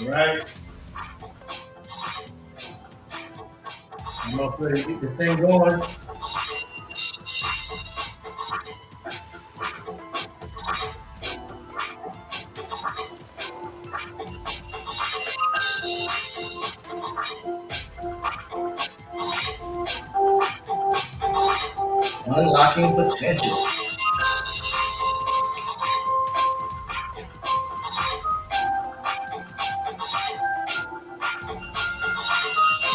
All right. I'm up ready to get the thing going. Unlocking potential.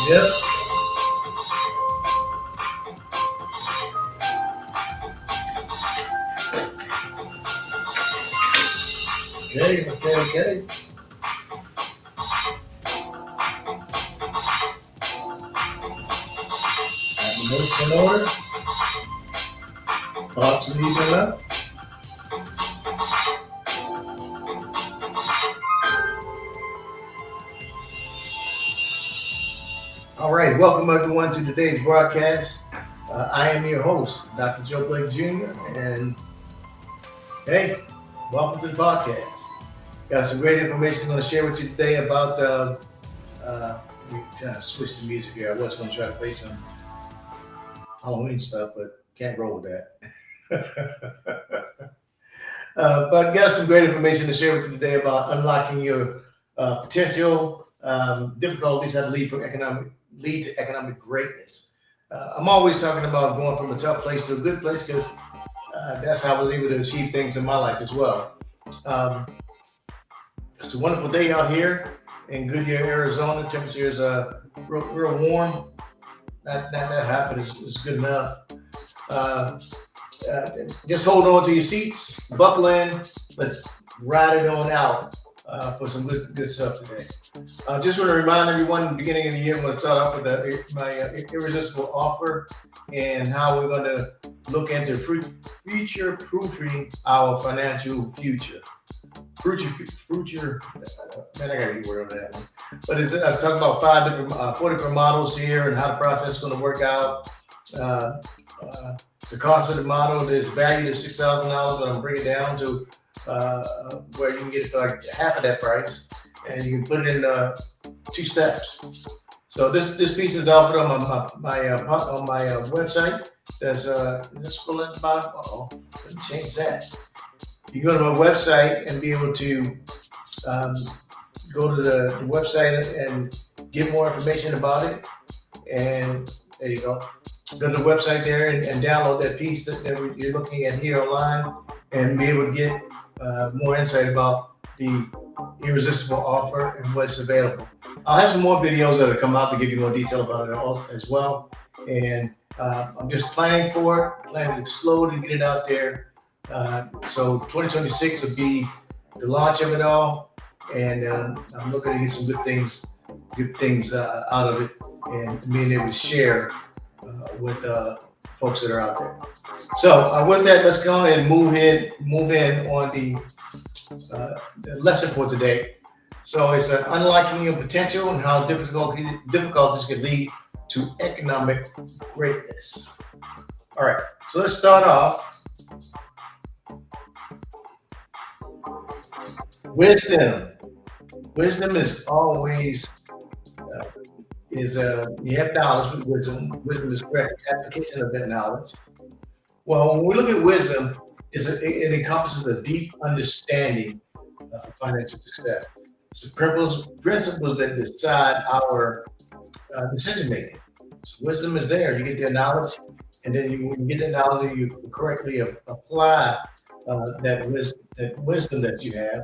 Yep. Okay. Have the notes in order. Thoughts and easing up. All right, welcome everyone to today's broadcast. I am your host, Dr. Joe Blake Jr. And hey, welcome to the podcast. Got some great information I'm going to share with you today about. We kind of switch the music here. I was going to try to play some Halloween stuff, but can't roll with that. But got some great information to share with you today about unlocking your potential, difficulties that lead to economic greatness. I'm always talking about going from a tough place to a good place because that's how I was able to achieve things in my life as well. It's a wonderful day out here in Goodyear, Arizona. Temperature is real warm. Not hot, but it's good enough. Just hold on to your seats, buckle in. Let's ride it on out for some good stuff today. Just want to remind everyone, at the beginning of the year, I'm going to start off with my irresistible offer and how we're going to look into future proofing our financial future. Future, man, I got to get a word on that one. But I'm talking about 4 different models here and how the process is going to work out. The cost of the model is valued at $6,000, but I'm bringing it down to where you can get it for like half of that price, and you can put it in 2 steps. So this piece is offered on my website. That's let's scroll at the bottom. Let me change that. You go to my website and be able to go to the website and get more information about it. And there you go. Go to the website there and download that piece that you're looking at here online and be able to get more insight about the irresistible offer and what's available. I'll have some more videos that will come out to give you more detail about it as well. And I'm just planning to explode and get it out there So 2026 will be the launch of it all, and I'm looking to get some good things out of it, and being able to share with folks that are out there. So with that, let's go ahead and move in on the lesson for today. So it's unlocking your potential and how difficulties can lead to economic greatness. All right, so let's start off. Wisdom. Wisdom is always you have knowledge with wisdom. Wisdom is correct application of that knowledge. Well, when we look at wisdom, it encompasses a deep understanding of financial success. It's the principles that decide our decision making. So wisdom is there. You get the knowledge, and then when you get the knowledge, you correctly apply that wisdom that you have.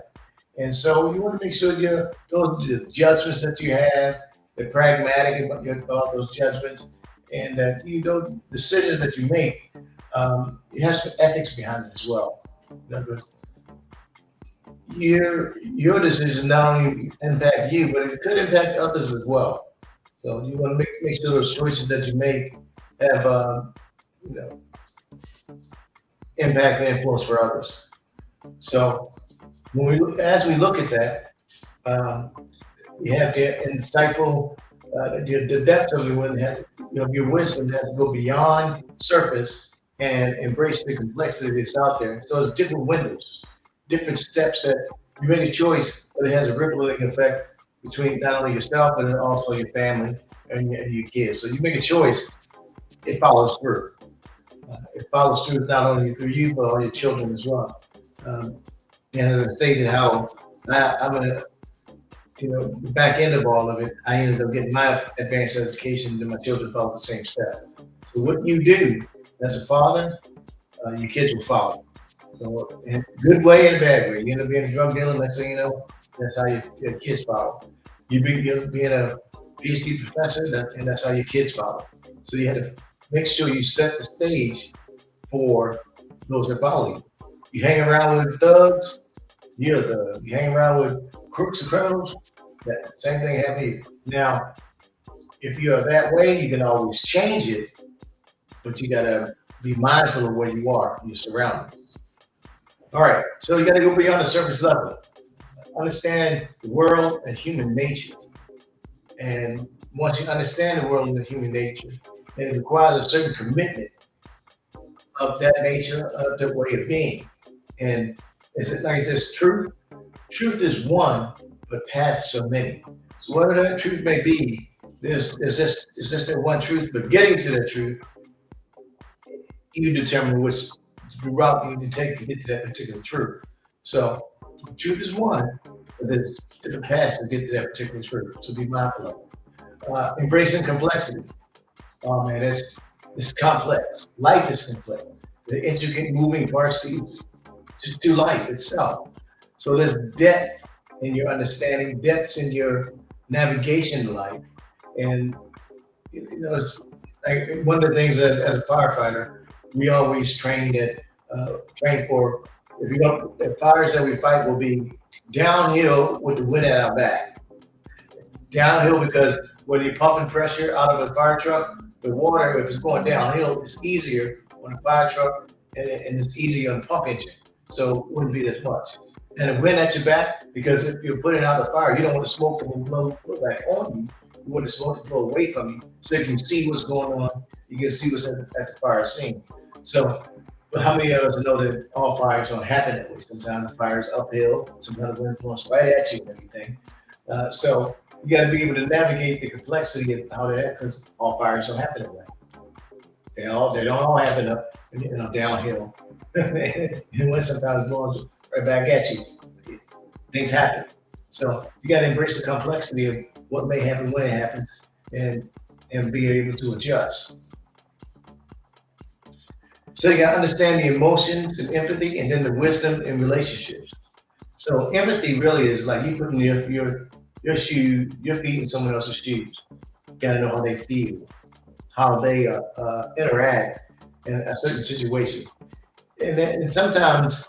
And so you want to make sure those judgments that you have, they're pragmatic about those judgments, and that decisions that you make, it has some ethics behind it as well. In other words, your decision not only impact you, but it could impact others as well. So you want to make sure those choices that you make have you know impact and influence for others. So as we look at that, you have to insightful the depth of your wisdom has to go beyond surface and embrace the complexity that's out there. So there's different windows, different steps that you make a choice, but it has a rippling effect between not only yourself but also your family and your kids. So you make a choice, it follows through. It follows through not only through you but all your children as well. And as I stated, how I'm gonna, the back end of all of it, I ended up getting my advanced education, and my children followed the same step. So what you do as a father, your kids will follow. So in a good way and a bad way. You end up being a drug dealer, next thing you know, that's how your kids follow. You being a PhD professor, and that's how your kids follow. So you have to make sure you set the stage for those that follow you. You hang around with thugs, you're a thug. You hang around with crooks and criminals, that same thing happens to you. Now, if you're that way, you can always change it, but you gotta be mindful of where you are, your surroundings. All right, so you gotta go beyond the surface level. Understand the world and human nature. And once you understand the world and human nature, it requires a certain commitment of that nature, of that way of being. And is it like it says, truth? Truth is one, but paths are many. So whatever that truth may be, there's just that one truth. But getting to that truth, you determine which route you need to take to get to that particular truth. So truth is one, but there's different paths to get to that particular truth. So be mindful of it. Embracing complexity. Oh man, it's complex. Life is complex. The intricate moving parts to life itself. So there's depth in your understanding, depth in your navigation in life. And it's like one of the things that, as a firefighter, we always train for, if you don't, the fires that we fight will be downhill with the wind at our back. Downhill because when you're pumping pressure out of a fire truck, the water, if it's going downhill, it's easier on a fire truck and it's easier on a pump engine. So it wouldn't be as much. And the wind at your back, because if you're putting out the fire, you don't want the smoke to blow back on you. You want the smoke to blow away from you so you can see what's going on. You can see what's at the fire scene. So, but how many of us know that all fires don't happen that way? Sometimes the fire's uphill, sometimes the wind blows right at you and everything. So you got to be able to navigate the complexity of how that, because all fires don't happen that way. They don't all happen up, downhill. And when sometimes blowing right back at you, things happen. So you got to embrace the complexity of what may happen when it happens, and be able to adjust. So you got to understand the emotions and empathy, and then the wisdom in relationships. So empathy really is like you putting your shoe, your feet in someone else's shoes. You got to know how they feel, how they interact in a certain situation. And sometimes,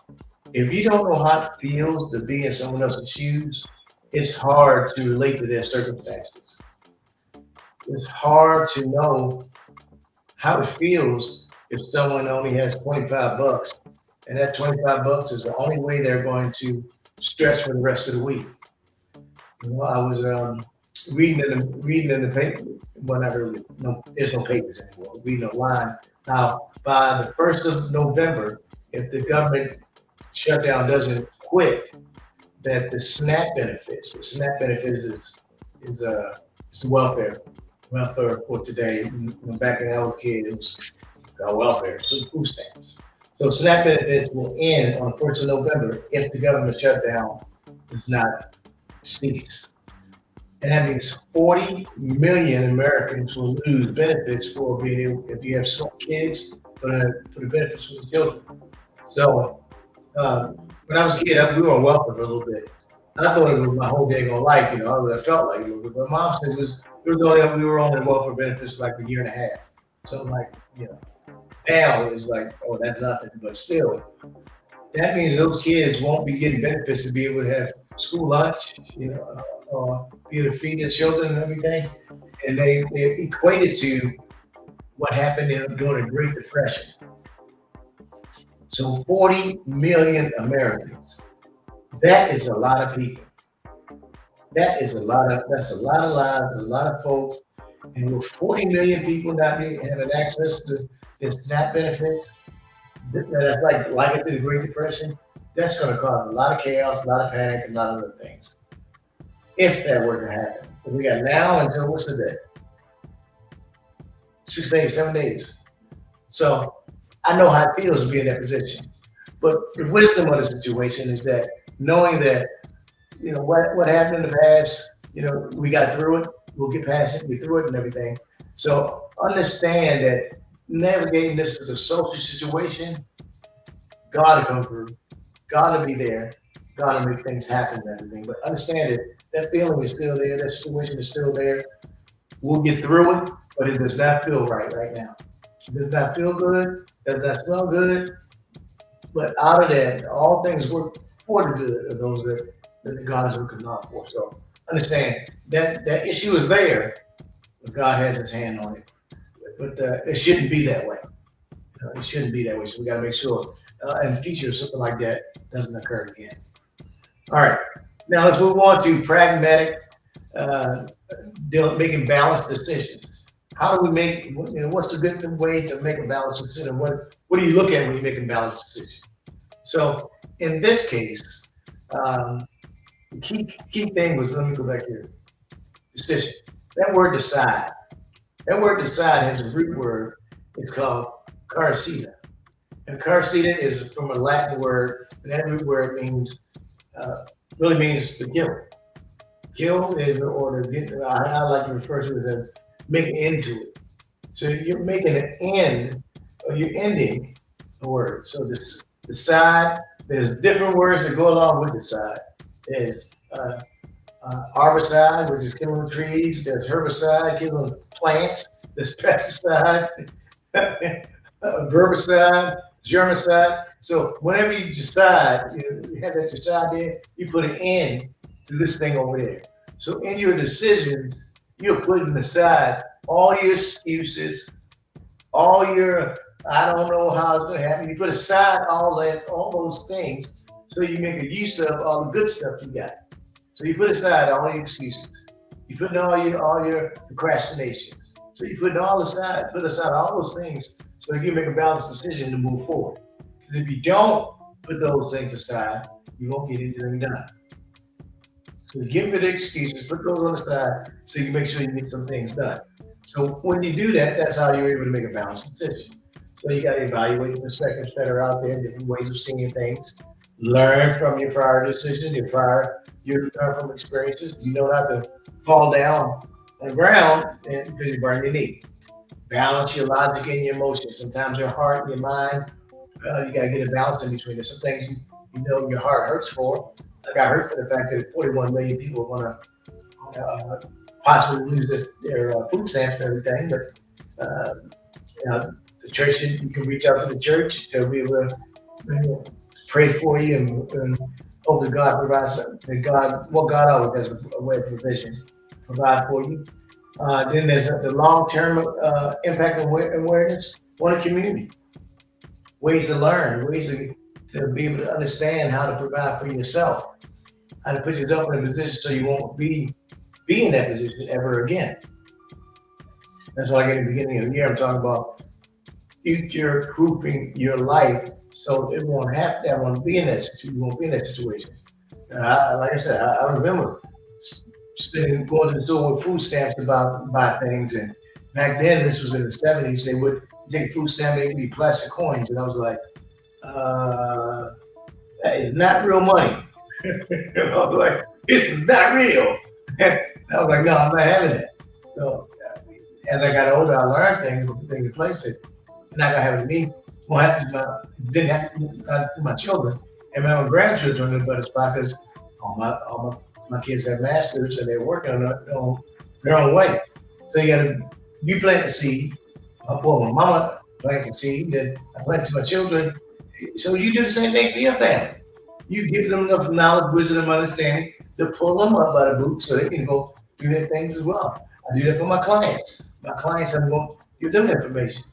if you don't know how it feels to be in someone else's shoes, it's hard to relate to their circumstances. It's hard to know how it feels if someone only has 25 bucks and that 25 bucks is the only way they're going to stretch for the rest of the week. I was reading in the paper. Well, not really. No, there's no papers anymore. Reading online. Now, by the 1st of November, if the government shutdown doesn't quit, that the SNAP benefits is the welfare for today. Back when I was a kid, it was welfare, so food stamps. So SNAP benefits will end on the 1st of November if the government shutdown does not cease. And that means 40 million Americans will lose benefits for being able, if you have small kids, for the benefits for the children. So when I was a kid, we were on welfare for a little bit. I thought it was my whole day on life, I felt like a little bit. But mom said we were on welfare benefits like a year and a half. So like, now it's like, oh, that's nothing. But still, that means those kids won't be getting benefits to be able to have school lunch, be able to feed their children and everything. And they equate it to what happened during the Great Depression. So 40 million Americans. That is a lot of people. That's a lot of lives, a lot of folks. And with 40 million people not having access to the SNAP benefits, that's like it to the Great Depression, that's going to cause a lot of chaos, a lot of panic, and a lot of other things. If that were to happen. But we got now until what's the day? 6 days, 7 days. So I know how it feels to be in that position. But the wisdom of the situation is that knowing that, what happened in the past, we got through it, we'll get past it, get through it and everything. So understand that navigating this as a social situation, God will come through, God will be there, God will make things happen and everything. But understand that feeling is still there, that situation is still there. We'll get through it, but it does not feel right now. It does not feel good, does not smell good. But out of that, all things work for the good of those that God is working out for. So understand that issue is there, but God has his hand on it. But it shouldn't be that way. It shouldn't be that way. So we got to make sure in the future something like that doesn't occur again. All right. Now let's move on to pragmatic, making balanced decisions. How do we make, what's a good way to make a balanced decision? What do you look at when you make a balanced decision? So in this case, the key thing was, let me go back here, decision. That word decide. That word decide has a root word. It's called carcita. And carcita is from a Latin word, and that root word really means to kill. Kill is the order. I like to refer to it as make an end to it. So you're making an end, or you're ending a word. So this decide, there's different words that go along with decide. There's herbicide, which is killing trees. There's herbicide, killing plants. There's pesticide, herbicide, germicide. So whenever you decide, you have that decide there, you put an end to this thing over there. So in your decisions, you're putting aside all your excuses, all your, I don't know how it's going to happen. You put aside all those things, so you make a use of all the good stuff you got. So you put aside all your excuses. You put in all your procrastinations. So you put aside all those things, so you make a balanced decision to move forward. Because if you don't put those things aside, you won't get anything done. So give rid of the excuses, put those on the side, so you can make sure you get some things done. So when you do that, that's how you're able to make a balanced decision. So you got to evaluate the perspectives that are out there, different ways of seeing things. Learn from your prior decisions, you learn from experiences. You know not to fall down on the ground because you burn your knee. Balance your logic and your emotions. Sometimes your heart and your mind, you got to get a balance in between. There's some things you know your heart hurts for. Like I hurt for the fact that 41 million people want to possibly lose their food stamps and everything. But the church, you can reach out to the church. They'll be able to and pray for you, and hope that God provides God always has a way of provision, provide for you. Then there's the long-term impact awareness on the community, ways to learn, ways to be able to understand how to provide for yourself, how to put yourself in a position so you won't be in that position ever again. That's why, in the beginning of the year, I'm talking about future proofing your life so it won't have to, I won't be in that situation. You won't be in that situation. Like I said, I remember spending going to the store with food stamps to buy things, and back then, this was in the '70s. They would take food stamp, they would be plastic coins, and I was like, uh, that is not real money. I was like, it's not real. And I was like, no, I'm not having that. So as I got older, I learned things, put things in place. It's not gonna happen to me. Won't happen to didn't happen to my children and my own grandchildren in a better spot because all my kids have masters and they're working on their own way. So you plant the seed. Well, my mama planted the seed, then I plant to my children. So you do the same thing for your family. You give them enough knowledge, wisdom, and understanding to pull them up by the boots so they can go do their things as well. I do that for my clients. My clients, I'm going to give them information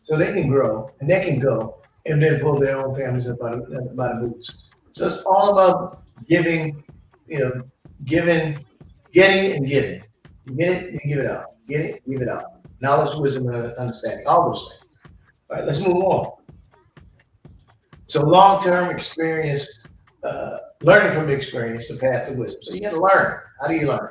so they can grow and they can go and then pull their own families up by the boots. So it's all about giving, giving, getting and giving. You get it, you give it out. Get it, give it out. Knowledge, wisdom, and understanding. All those things. All right, let's move on. So long-term experience, learning from experience, the path to wisdom. So you got to learn. How do you learn?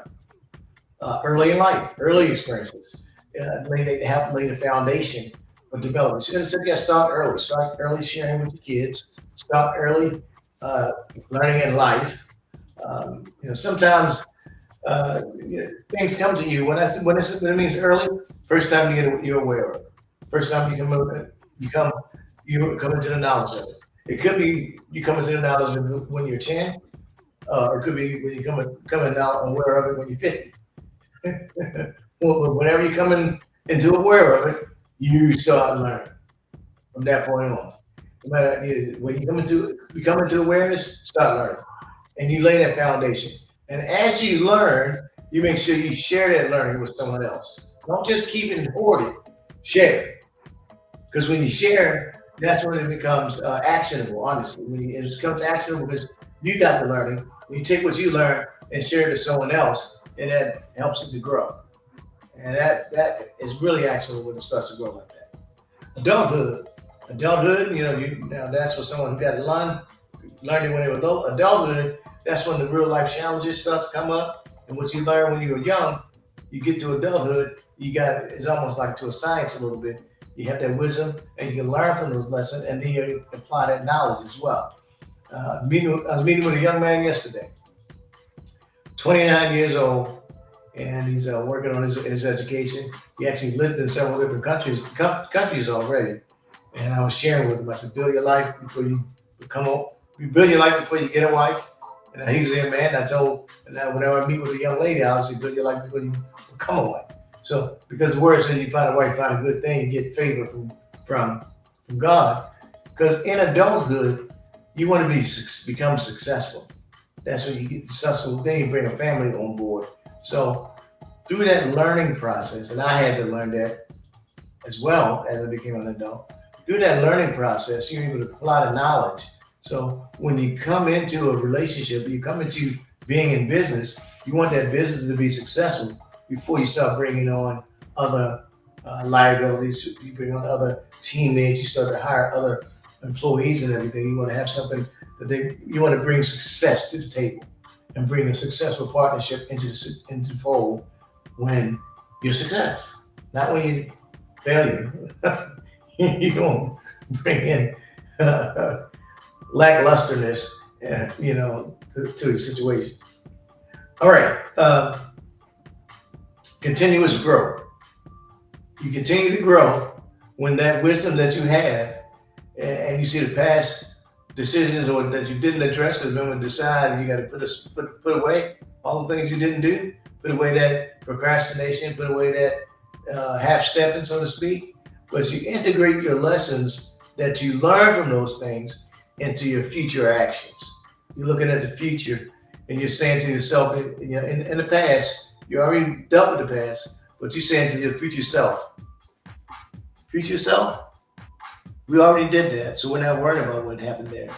Early in life, early experiences. Help lay the foundation for development. So you got to start early. Start early sharing with your kids. Start early learning in life. Sometimes things come to you when it means early. First time you're aware of it. First time you come into the knowledge of it. It could be you come into the knowledge of it when you're 10, or it could be when you coming out aware of it when you're 50. Well, whenever you're coming into aware of it, you start learning from that point on. No matter when you come into awareness, start learning, and you lay that foundation. And as you learn, you make sure you share that learning with someone else. Don't just keep it and hoard it. Share it, because when you share, that's when it becomes actionable. Honestly, when it becomes actionable because you got the learning. You take what you learn and share it to someone else, and that helps it to grow. And that is really actionable when it starts to grow like that. Adulthood, now that's for someone who got to learning when they were low. Adulthood, that's when the real life challenges start to come up, and what you learn when you were young, you get to adulthood, it's almost like to a science a little bit. You have that wisdom, and you can learn from those lessons, and then you apply that knowledge as well. I was meeting with a young man yesterday, 29 years old, and he's working on his education. He actually lived in several different countries already. And I was sharing with him. I said, build your life before you come home. You build your life before you get a wife. And he's a man. Whenever I meet with a young lady, I always say, build your life before you become a wife. So, because the word says you find a wife, find a good thing, you get favor from God. Because in adulthood, you want to become successful. That's when you get successful. Then you bring a family on board. So, through that learning process, and I had to learn that as well as I became an adult. Through that learning process, you're able to apply the knowledge. So, when you come into a relationship, you come into being in business, you want that business to be successful before you start bringing on other liabilities. You bring on other teammates, you start to hire other employees and everything. You want to have something you want to bring success to the table and bring a successful partnership into the fold when you're success, not when you failure. You don't bring in lacklusterness, to the situation. All right. Continuous growth. You continue to grow when that wisdom that you have, and you see the past decisions or that you didn't address, because remember, decide, you got to put away all the things you didn't do, put away that procrastination, put away that half-stepping, so to speak. But you integrate your lessons that you learn from those things into your future actions. You're looking at the future and you're saying to yourself, in the past, you already dealt with the past, but you're saying to your future self, we already did that, so we're not worried about what happened there.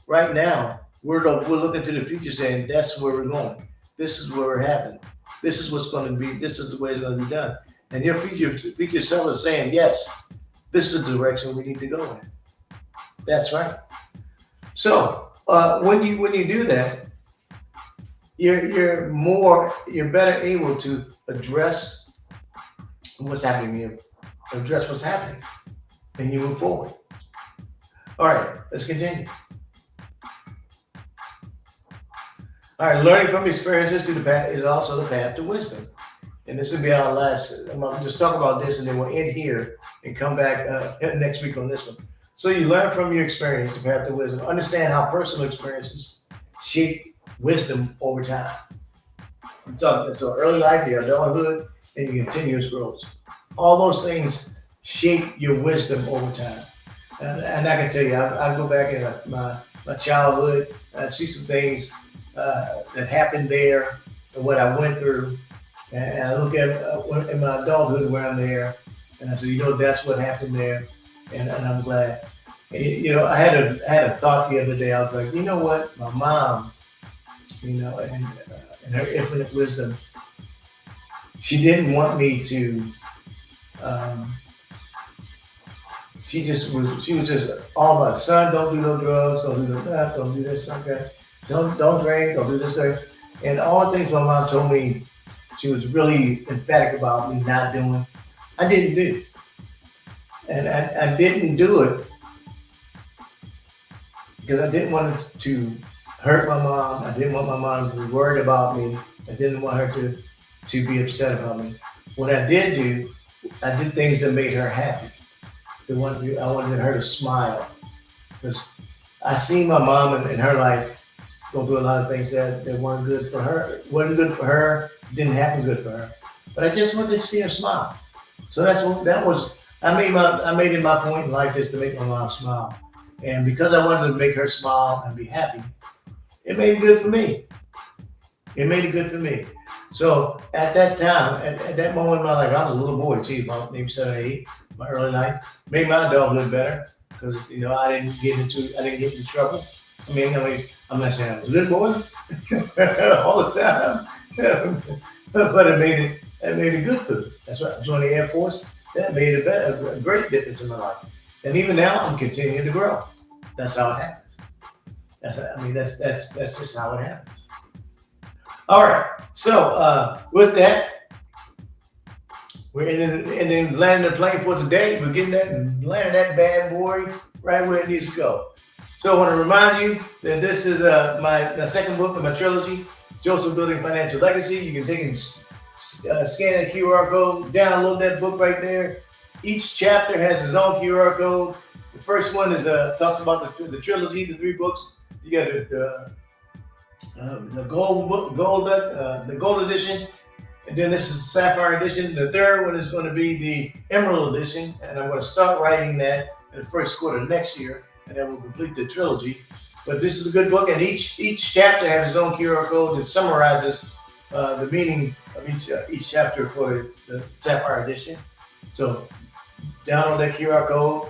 Right now, we're looking to the future saying that's where we're going. This is where we're having. This is what's going to be. This is the way it's going to be done. And your future self is saying, yes, this is the direction we need to go in. That's right. So when you do that, you're better able to address what's happening. Address what's happening, and you move forward. All right, let's continue. All right, learning from experiences to the path is also the path to wisdom. And this will be our last. I'm going to just talk about this, and then we'll end here and come back next week on this one. So you learn from your experience, the path to wisdom. Understand how personal experiences shape wisdom over time. I'm talking so early life, your adulthood, and your continuous growth. All those things shape your wisdom over time. And I can tell you, I go back in my childhood, I see some things that happened there and what I went through. And I look at in my adulthood where I'm there, and I say, that's what happened there, and I'm glad. And, I had a thought the other day. I was like, you know what, my mom, and her infinite wisdom, she didn't want me to. She was just all about, son, don't do no drugs, don't do no that, don't do this, okay, don't drink, don't do this, that. And all the things my mom told me, she was really emphatic about me not doing. I didn't do, and I didn't do it because I didn't want it to hurt my mom. I didn't want my mom to be worried about me. I didn't want her to be upset about me. What I did do, I did things that made her happy. I wanted her to smile, because I seen my mom in her life go through a lot of things that weren't good for her. Wasn't good for her. Didn't happen good for her. But I just wanted to see her smile. So I made it my point in life just to make my mom smile. And because I wanted to make her smile and be happy, it made it good for me. It made it good for me. So at that time, at that moment in my life, I was a little boy too, about maybe 7 or 8, my early life. Made my adulthood better because I didn't get into trouble. I mean, I'm not saying I was a good boy all the time, but it made it good for me. That's right. I joined the Air Force. That made a great difference in my life. And even now, I'm continuing to grow. That's how it happens. That's just how it happens. All right. So with that, we're in landing the plane for today. We're getting that and landing that bad boy right where it needs to go. So I want to remind you that this is my second book in my trilogy, Joseph Building Financial Legacy. You can take and scan that QR code, download that book right there. Each chapter has its own QR code. The first one is talks about the trilogy, the 3 books. You got the gold edition, and then this is the sapphire edition. The third one is going to be the emerald edition, and I'm going to start writing that in the first quarter of next year, and then we'll complete the trilogy. But this is a good book, and each chapter has its own QR code that summarizes the meaning of each chapter for the sapphire edition. So download that QR code.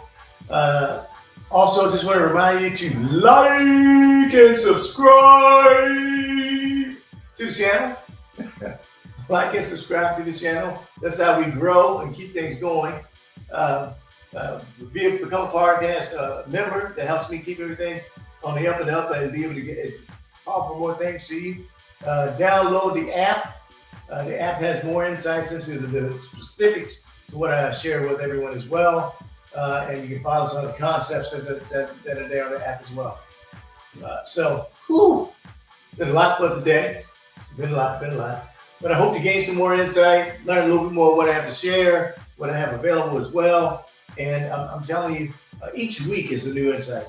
Also, just want to remind you to like and subscribe to the channel. Like and subscribe to the channel. That's how we grow and keep things going. Become a podcast member. That helps me keep everything on the up and up and be able to offer more things to you. Download the app. The app has more insights into the specifics to what I share with everyone as well. And you can follow some of the concepts that are there on the app as well. Been a lot for today. Been a lot. But I hope you gain some more insight, learn a little bit more what I have to share, what I have available as well. And I'm telling you, each week is a new insight.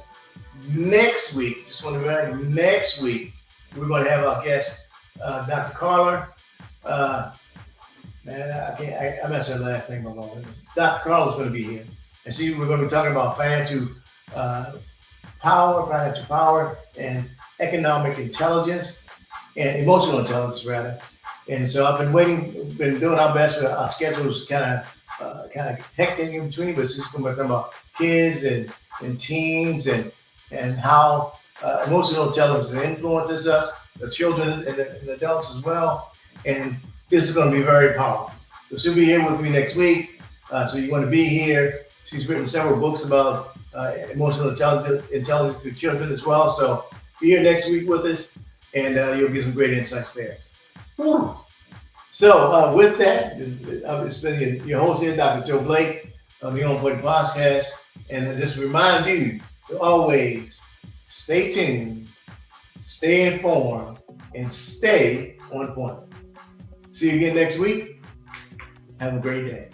Next week, just want to remind you, next week, we're going to have our guest, Dr. Carla. I messed up the last name along. Dr. Carla is going to be here. And see, we're going to be talking about financial power, and economic intelligence, and emotional intelligence rather. And so I've been doing our best. Our schedules kind of hectic in between, but it's just going to talk about kids and teens and how emotional intelligence influences us, the children and the adults as well. And this is going to be very powerful. So she'll be here with me next week. So you want to be here. She's written several books about emotional intelligence to children as well. So be here next week with us, and you'll get some great insights there. Whew. So with that, it's been your host here, Dr. Joe Blake, of the On Point Podcast, and I just remind you to always stay tuned, stay informed, and stay on point. See you again next week. Have a great day.